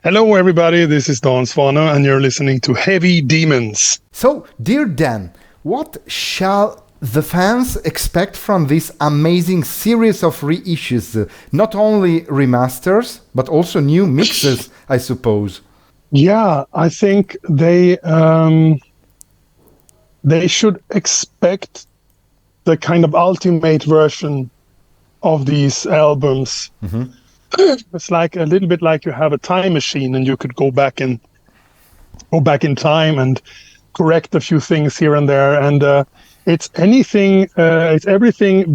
Hello, everybody. This is Don SWANÖ, and you're listening to Heavy Demons. So, dear Dan, what shall the fans expect from this amazing series of reissues? Not only remasters, but also new mixes, I suppose. Yeah, I think they should expect the kind of ultimate version of these albums. It's like a little bit like you have a time machine, and you could go back in time and correct a few things here and there. And it's everything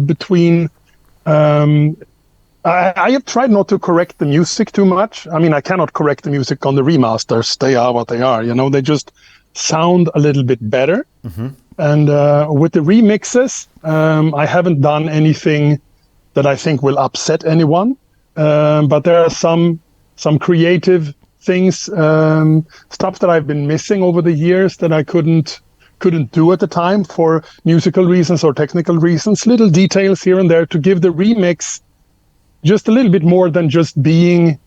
between. I have tried not to correct the music too much. I mean, I cannot correct the music on the remasters. They are what they are. They just sound a little bit better. And with the remixes, I haven't done anything that I think will upset anyone. But there are some creative things, stuff that I've been missing over the years that I couldn't do at the time for musical reasons or technical reasons. Little details here and there to give the remix just a little bit more than just being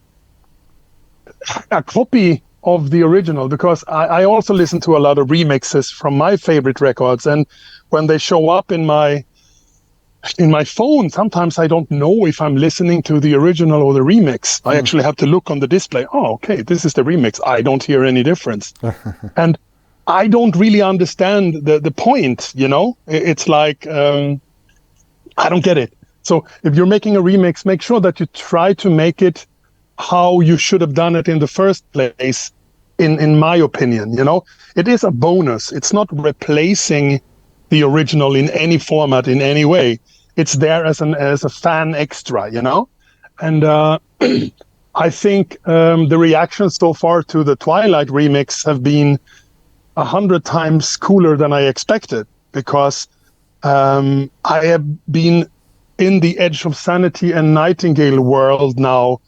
a copy of the original, because I also listen to a lot of remixes from my favorite records, and when they show up in my phone, sometimes I don't know if I'm listening to the original or the remix. I actually have to look on the display. Oh, okay, this is the remix. I don't hear any difference. And I don't really understand the point, It's like, I don't get it. So if you're making a remix, make sure that you try to make it how you should have done it in the first place, in my opinion, It is a bonus. It's not replacing the original in any format, in any way. It's there as a fan extra, And I think the reactions so far to the Twilight remix have been 100 times cooler than I expected, because I have been in the Edge of Sanity and Nightingale world now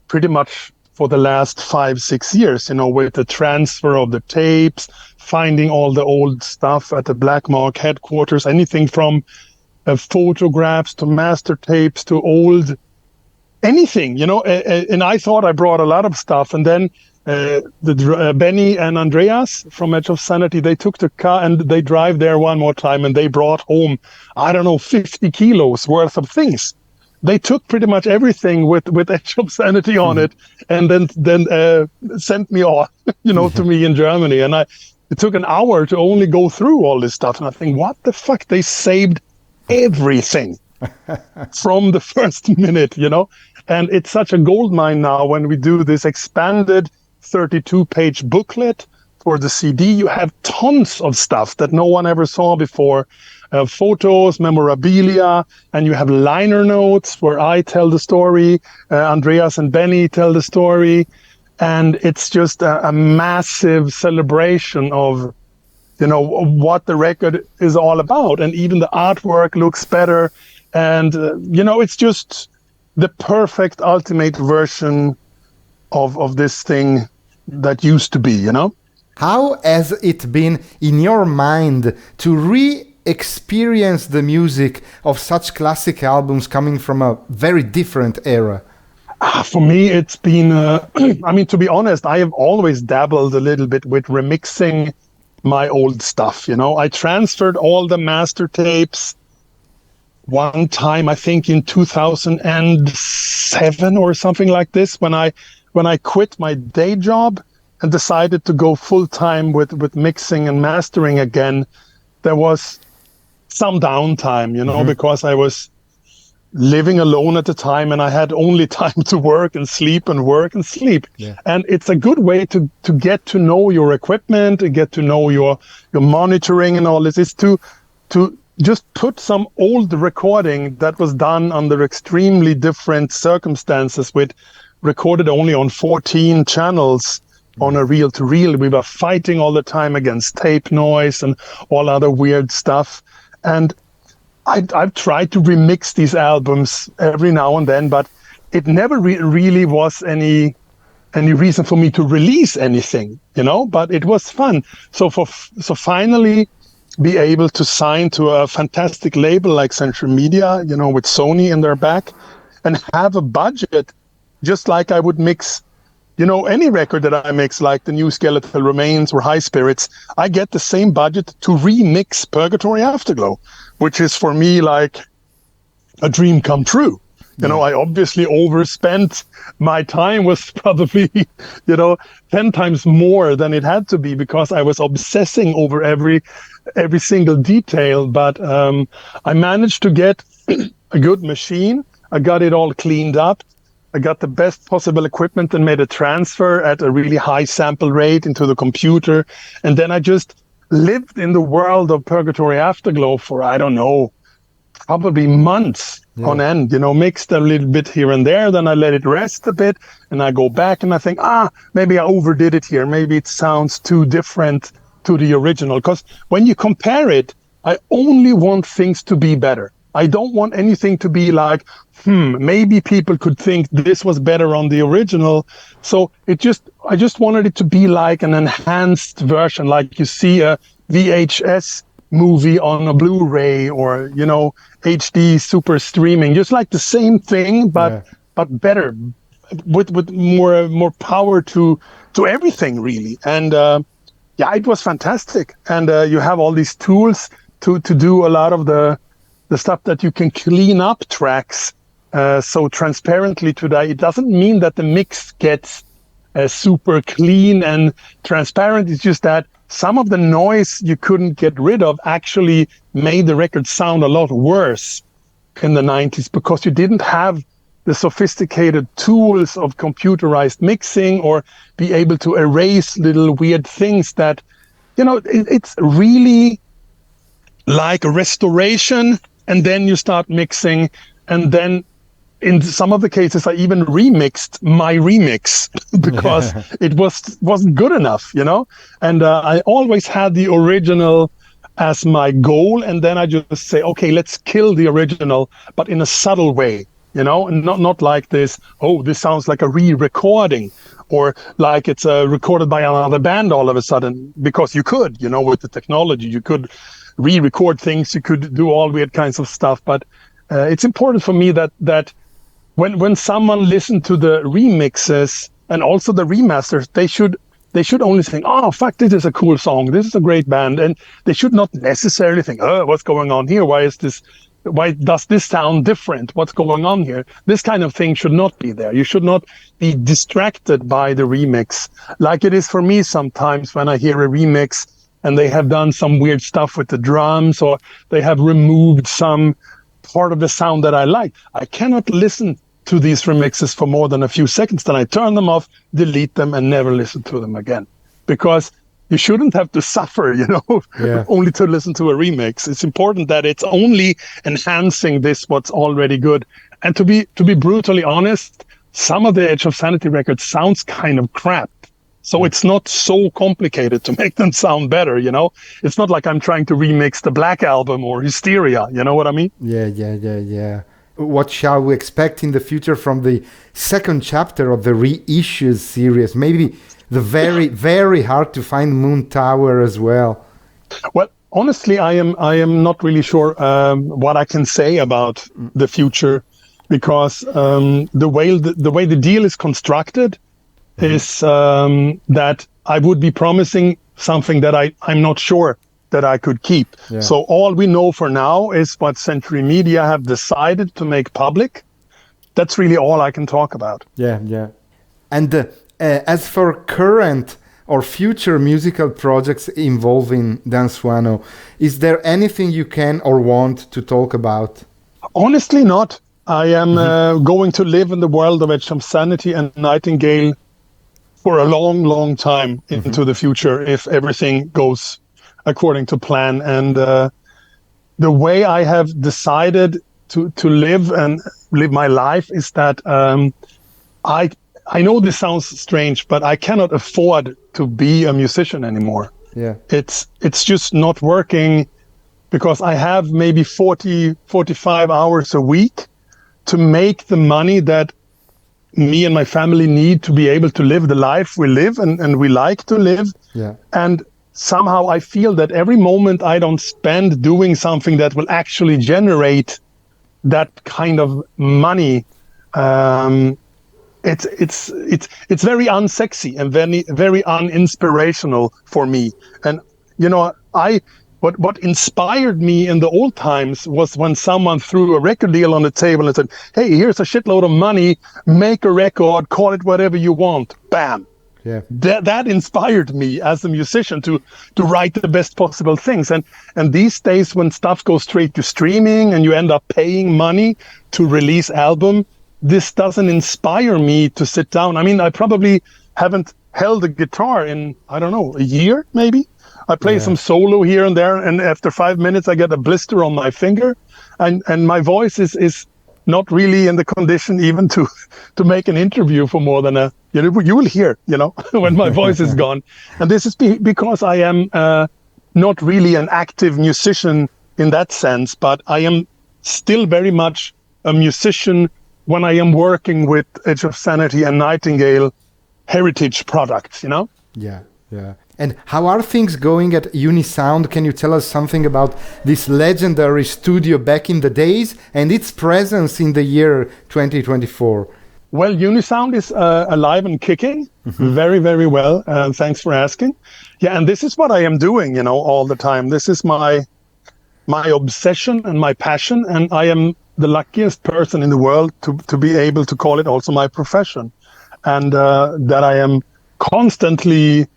pretty much for the last 5-6 years, with the transfer of the tapes, finding all the old stuff at the Black Mark headquarters, anything from photographs to master tapes to old anything, and I thought I brought a lot of stuff. And then Benny and Andreas from Edge of Sanity, they took the car and they drive there one more time, and they brought home, 50 kilos worth of things. They took pretty much everything with Edge of Sanity on it, and then sent me off, to me in Germany. And it took an hour to only go through all this stuff. And I think, what the fuck? They saved everything from the first minute, And it's such a gold mine now when we do this expanded 32-page booklet for the CD. You have tons of stuff that no one ever saw before. Photos, memorabilia, and you have liner notes where I tell the story, Andreas and Benny tell the story, and it's just a massive celebration of, what the record is all about. And even the artwork looks better, and it's just the perfect ultimate version of this thing that used to be, How has it been in your mind to re-experience the music of such classic albums coming from a very different era? For me, it's been, to be honest, I have always dabbled a little bit with remixing my old stuff, I transferred all the master tapes one time, I think in 2007 or something like this, when I quit my day job and decided to go full time with mixing and mastering again. There was some downtime, because I was living alone at the time, and I had only time to work and sleep and work and sleep. Yeah. And it's a good way to get to know your equipment and get to know your monitoring and all this, is to just put some old recording that was done under extremely different circumstances, with recorded only on 14 channels on a reel-to-reel. We were fighting all the time against tape noise and all other weird stuff. And I've tried to remix these albums every now and then, but it never really was any reason for me to release anything, but it was fun. So finally be able to sign to a fantastic label like Century Media, with Sony in their back, and have a budget just like I would mix any record that I mix, like the new Skeletal Remains or High Spirits, I get the same budget to remix Purgatory Afterglow, which is for me like a dream come true. I obviously overspent. My time was probably, 10 times more than it had to be because I was obsessing over every single detail. But I managed to get a good machine. I got it all cleaned up. I got the best possible equipment and made a transfer at a really high sample rate into the computer. And then I just lived in the world of Purgatory Afterglow for, I don't know, probably months on end, mixed a little bit here and there. Then I let it rest a bit and I go back and I think, maybe I overdid it here. Maybe it sounds too different to the original. Because when you compare it, I only want things to be better. I don't want anything to be like, maybe people could think this was better on the original. So I just wanted it to be like an enhanced version, like you see a VHS movie on a Blu-ray or, HD super streaming, just like the same thing, but better, with more power to everything really. And it was fantastic. And you have all these tools to do a lot of the stuff that you can clean up tracks so transparently today. It doesn't mean that the mix gets super clean and transparent. It's just that some of the noise you couldn't get rid of actually made the record sound a lot worse in the 90s because you didn't have the sophisticated tools of computerized mixing or be able to erase little weird things that, it's really like a restoration. And then you start mixing, and then in some of the cases, I even remixed my remix because it wasn't good enough, And I always had the original as my goal, and then I just say, okay, let's kill the original, but in a subtle way, and not like this. Oh, this sounds like a re-recording, or like it's recorded by another band all of a sudden, because you could, with the technology, you could re-record things, you could do all weird kinds of stuff. But it's important for me that when someone listened to the remixes and also the remasters, they should only think, oh fuck, this is a cool song, this is a great band, and they should not necessarily think, oh, what's going on here, why does this sound different, what's going on here. This kind of thing should not be there. You should not be distracted by the remix, like it is for me sometimes when I hear a remix and they have done some weird stuff with the drums, or they have removed some part of the sound that I like. I cannot listen to these remixes for more than a few seconds. Then I turn them off, delete them, and never listen to them again. Because you shouldn't have to suffer, only to listen to a remix. It's important that it's only enhancing what's already good. And to be brutally honest, some of the Edge of Sanity records sounds kind of crap. So it's not so complicated to make them sound better, It's not like I'm trying to remix the Black Album or Hysteria, you know what I mean? Yeah. What shall we expect in the future from the second chapter of the reissues series? Maybe the very, very hard to find Moon Tower as well. Well, honestly, I am not really sure what I can say about the future, because the way the deal is constructed is that I would be promising something that I'm not sure that I could keep. Yeah. So all we know for now is what Century Media have decided to make public. That's really all I can talk about. Yeah. And as for current or future musical projects involving Dan SWANÖ, is there anything you can or want to talk about? Honestly, not. I am going to live in the world of Edge of Sanity and Nightingale for a long, long time into the future, if everything goes according to plan. And the way I have decided to live my life is that I know this sounds strange, but I cannot afford to be a musician anymore. Yeah, it's just not working, because I have maybe 45 hours a week to make the money that me and my family need to be able to live the life we live and we like to live. Yeah. And somehow I feel that every moment I don't spend doing something that will actually generate that kind of money, it's very unsexy and very uninspirational for me. And you know, what inspired me in the old times was when someone threw a record deal on the table and said, "Hey, here's a shitload of money. Make a record. Call it whatever you want." Bam. Yeah. That inspired me as a musician to write the best possible things. And these days, when stuff goes straight to streaming and you end up paying money to release album, this doesn't inspire me to sit down. I mean, I probably haven't held a guitar in, I don't know, a year maybe. I play some solo here and there, and after 5 minutes I get a blister on my finger, and my voice is not really in the condition even to make an interview for more than you will hear, you know, when my voice is gone. And this is because I am not really an active musician in that sense, but I am still very much a musician when I am working with Edge of Sanity and Nightingale heritage products, you know? Yeah, yeah. And how are things going at Unisound? Can you tell us something about this legendary studio back in the days and its presence in the year 2024? Well, Unisound is alive and kicking very, very well. Thanks for asking. Yeah, and this is what I am doing, you know, all the time. This is my obsession and my passion, and I am the luckiest person in the world to be able to call it also my profession. And that I am constantly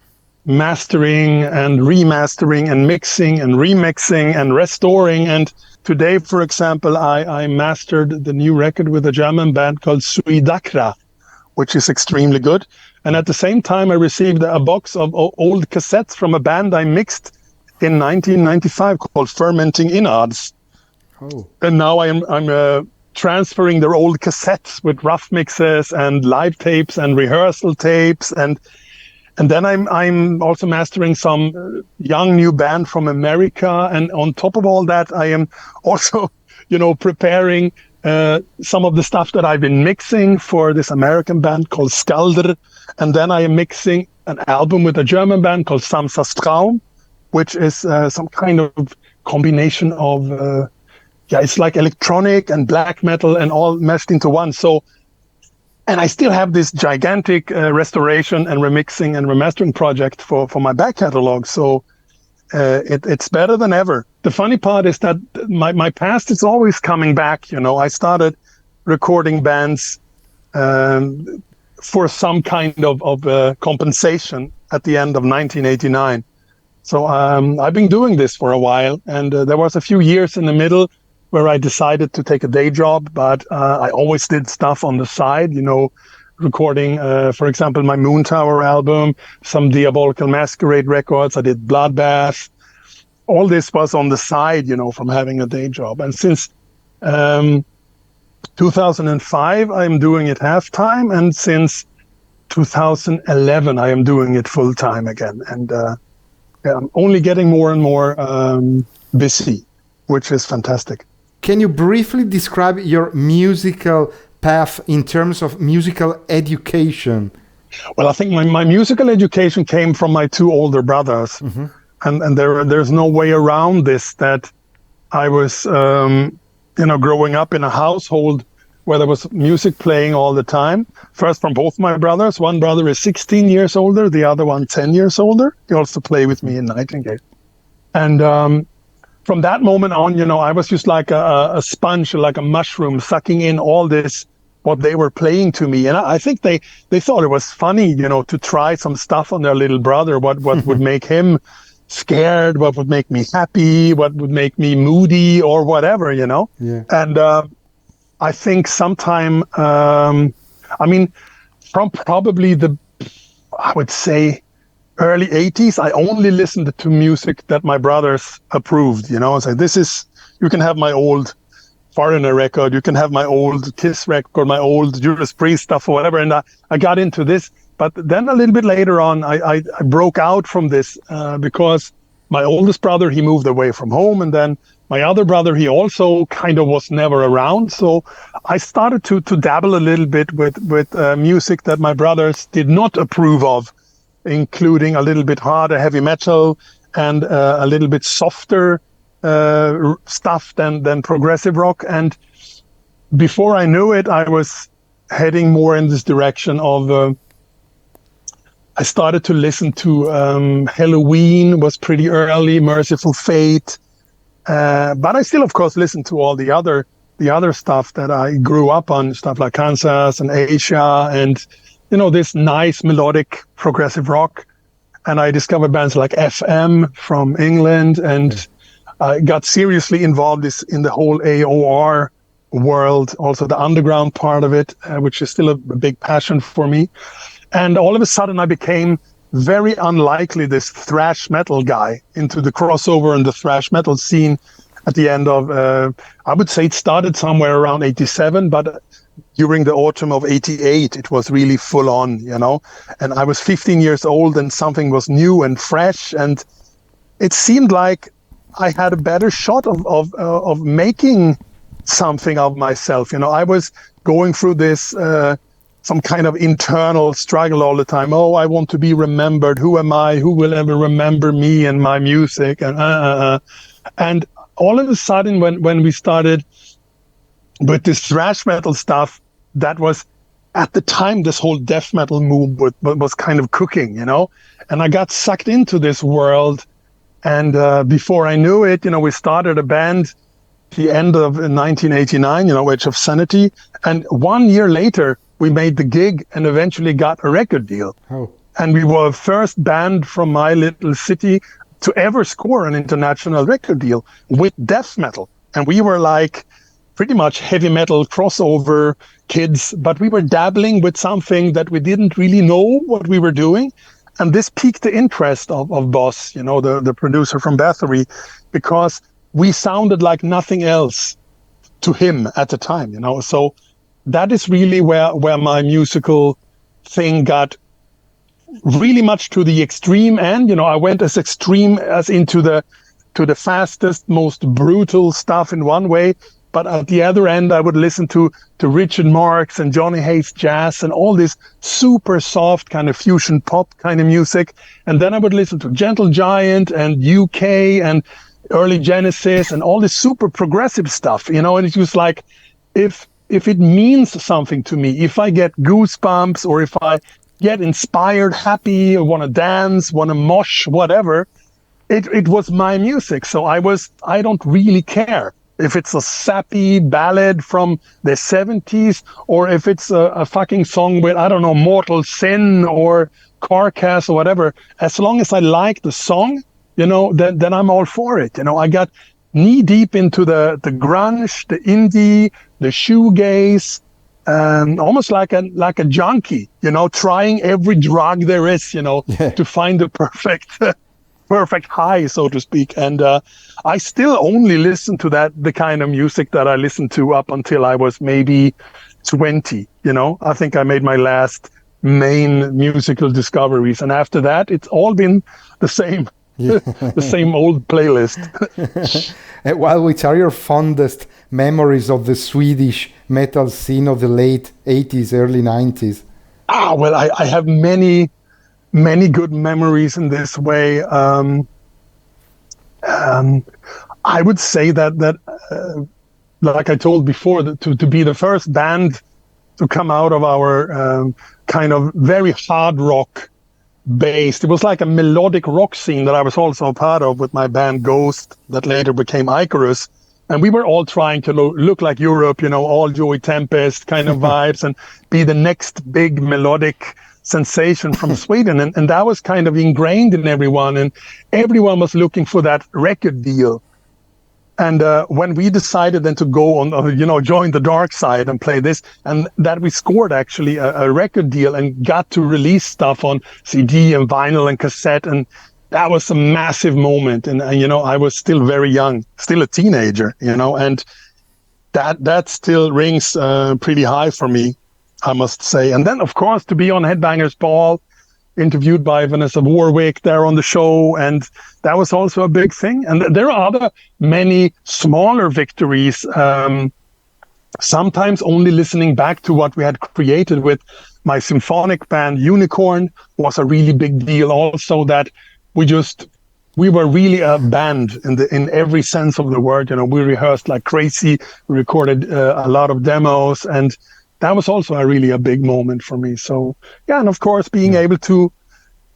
mastering and remastering and mixing and remixing and restoring. And today, for example, I mastered the new record with a German band called Swedish, which is extremely good. And at the same time, I received a box of old cassettes from a band I mixed in 1995 called Fermenting Innards. Oh. And now I'm transferring their old cassettes with rough mixes and live tapes and rehearsal tapes, and then I'm also mastering some young new band from America. And on top of all that, I am also, you know, preparing some of the stuff that I've been mixing for this American band called Skalder. And then I am mixing an album with a German band called Samsas Traum, which is some kind of combination of, it's like electronic and black metal and all meshed into one. So, and I still have this gigantic restoration and remixing and remastering project for my back catalog. So it's better than ever. The funny part is that my past is always coming back. You know, I started recording bands for some kind of compensation at the end of 1989. So I've been doing this for a while, and there was a few years in the middle where I decided to take a day job, but I always did stuff on the side, you know, recording, for example, my Moon Tower album, some Diabolical Masquerade records. I did Bloodbath. All this was on the side, you know, from having a day job. And since 2005, I'm doing it half-time, and since 2011, I am doing it full-time again. And I'm only getting more and more busy, which is fantastic. Can you briefly describe your musical path in terms of musical education? Well, I think my musical education came from my two older brothers. And there's no way around this, that I was, growing up in a household where there was music playing all the time. First from both my brothers. One brother is 16 years older, the other one 10 years older. He also played with me in Nightingale. And from that moment on, you know, I was just like a sponge, like a mushroom, sucking in all this, what they were playing to me. And I think they thought it was funny, you know, to try some stuff on their little brother, what would make him scared, what would make me happy, what would make me moody or whatever, you know. Yeah. And I think sometime, from probably I would say, early 80s, I only listened to music that my brothers approved, you know. It's like, you can have my old Foreigner record, you can have my old Kiss record, my old Judas Priest stuff or whatever. And I got into this. But then a little bit later on, I broke out from this because my oldest brother, he moved away from home. And then my other brother, he also kind of was never around. So I started to dabble a little bit with music that my brothers did not approve of, including a little bit harder heavy metal and a little bit softer stuff than progressive rock. And before I knew it, I was heading more in this direction of, I started to listen to Halloween was pretty early, Merciful Fate. But I still, of course, listen to all the other stuff that I grew up on, stuff like Kansas and Asia and, this nice melodic progressive rock. And I discovered bands like FM from England, and I got seriously involved in the whole AOR world, also the underground part of it, which is still a big passion for me. And all of a sudden I became very unlikely this thrash metal guy into the crossover and the thrash metal scene at the end of, I would say it started somewhere around 87, but during the autumn of 88, it was really full on, and I was 15 years old and something was new and fresh. And it seemed like I had a better shot of making something of myself. I was going through this, some kind of internal struggle all the time. Oh, I want to be remembered. Who am I? Who will ever remember me and my music? And all of a sudden, when we started with this thrash metal stuff, that was at the time this whole death metal movement was kind of cooking, and I got sucked into this world. And before I knew it, we started a band the end of 1989, Edge of Sanity. And 1 year later, we made the gig and eventually got a record deal. Oh. And we were first band from my little city to ever score an international record deal with death metal. And we were like pretty much heavy metal crossover kids, but we were dabbling with something that we didn't really know what we were doing. And this piqued the interest of Boss, the producer from Bathory, because we sounded like nothing else to him at the time, So that is really where my musical thing got really much to the extreme end. I went as extreme as into the fastest, most brutal stuff in one way. But at the other end, I would listen to Richard Marx and Johnny Hayes jazz and all this super soft kind of fusion pop kind of music. And then I would listen to Gentle Giant and UK and early Genesis and all this super progressive stuff, and it was like, if it means something to me, if I get goosebumps or if I get inspired, happy, or want to dance, want to mosh, whatever, it was my music. So I don't really care if it's a sappy ballad from the 70s or if it's a fucking song with, I don't know, Mortal Sin or Carcass or whatever. As long as I like the song, then I'm all for it. I got knee deep into the grunge, the indie, the shoegaze, almost like a junkie, trying every drug there is, to find the perfect high, so to speak. And I still only listen to the kind of music that I listened to up until I was maybe 20. I think I made my last main musical discoveries, and after that, it's all been the same. The same old playlist. Well, which are your fondest memories of the Swedish metal scene of the late 80s, early 90s? Well, I have many good memories in this way. I would say that like I told before, that to be the first band to come out of our kind of very hard rock based. It was like a melodic rock scene that I was also a part of with my band Ghost, that later became Icarus. And we were all trying to look like Europe, all Joey Tempest kind of vibes and be the next big melodic sensation from Sweden. And that was kind of ingrained in everyone. And everyone was looking for that record deal. And when we decided then to go on, join the dark side and play this, and that we scored actually a record deal and got to release stuff on CD and vinyl and cassette. And that was a massive moment. And I was still very young, still a teenager, and that still rings pretty high for me, I must say. And then, of course, to be on Headbangers Ball, interviewed by Vanessa Warwick there on the show, and that was also a big thing. And there are many smaller victories, sometimes only listening back to what we had created with my symphonic band Unicorn was a really big deal also, that we were really a band in every sense of the word. We rehearsed like crazy, we recorded a lot of demos, and that was also a big moment for me. So yeah, and of course being able to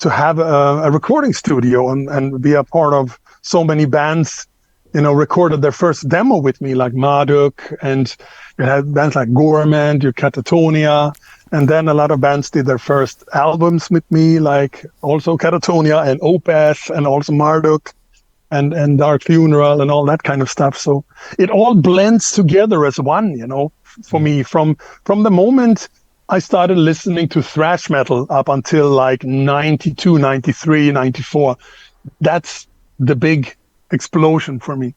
have a recording studio and be a part of so many bands, recorded their first demo with me, like Marduk, and you had bands like Gormand, your Catatonia, and then a lot of bands did their first albums with me, like also Catatonia and Opeth and also Marduk and Dark Funeral and all that kind of stuff. So it all blends together as one, for me, from the moment I started listening to thrash metal up until like 92, 93, 94. That's the big explosion for me.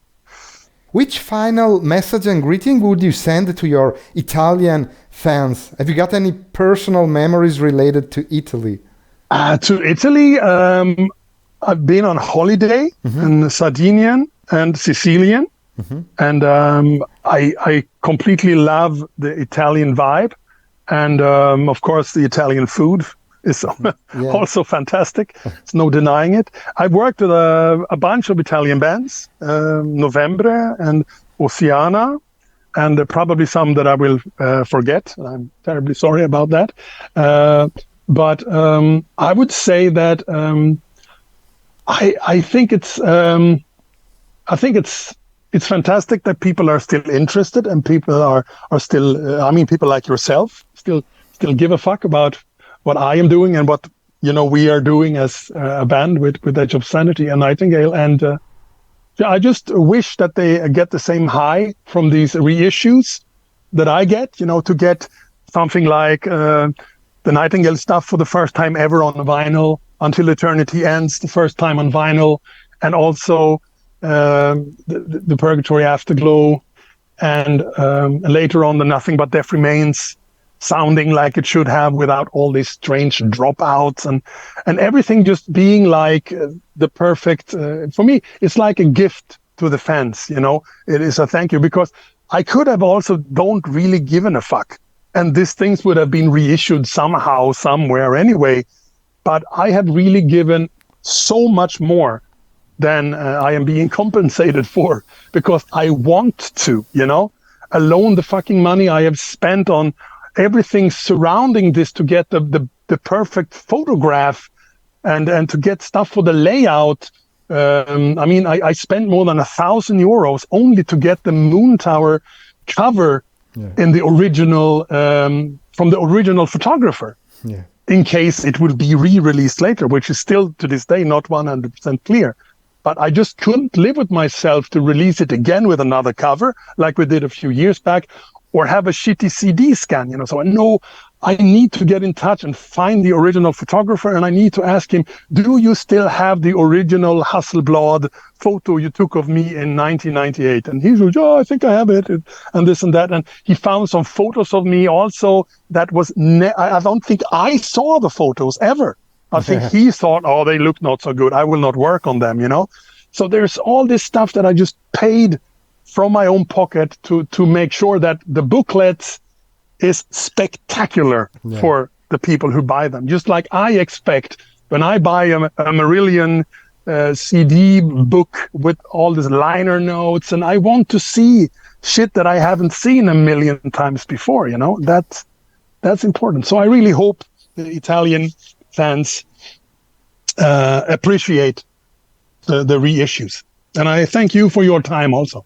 Which final message and greeting would you send to your Italian fans? Have you got any personal memories related to Italy? To Italy, I've been on holiday in Sardinian and Sicilian, and I completely love the Italian vibe. And of course, the Italian food is also fantastic. There's no denying it. I've worked with a bunch of Italian bands, Novembre and Oceana, and probably some that I will forget. I'm terribly sorry about that. But I would say that I think it's fantastic that people are still interested and people are still, people like yourself still give a fuck about what I am doing and what, we are doing as a band with Edge of Sanity and Nightingale. And I just wish that they get the same high from these reissues that I get, to get something like the Nightingale stuff for the first time ever on vinyl, Until Eternity Ends, the first time on vinyl, and also the Purgatory Afterglow, and later on the Nothing But Death Remains, sounding like it should have without all these strange dropouts and everything just being like the perfect, for me, it's like a gift to the fans, it is a thank you, because I could have also don't really given a fuck. And these things would have been reissued somehow, somewhere anyway. But I have really given so much more than I am being compensated for, because I want to, alone the fucking money I have spent on everything surrounding this to get the perfect photograph and to get stuff for the layout. I spent more than €1,000 only to get the Moon Tower cover in the original, from the original photographer. Yeah. In case it will be re-released later, which is still to this day not 100% clear. But I just couldn't live with myself to release it again with another cover, like we did a few years back, or have a shitty CD scan, So I know I need to get in touch and find the original photographer, and I need to ask him, do you still have the original Hasselblad photo you took of me in 1998? And he said, I think I have it, and this and that. And he found some photos of me also that was, I don't think I saw the photos ever. I think he thought, they look not so good, I will not work on them, So there's all this stuff that I just paid from my own pocket to make sure that the booklet is spectacular for the people who buy them. Just like I expect when I buy a Marillion CD book with all these liner notes, and I want to see shit that I haven't seen a million times before, that's important. So I really hope the Italian fans appreciate the reissues. And I thank you for your time also.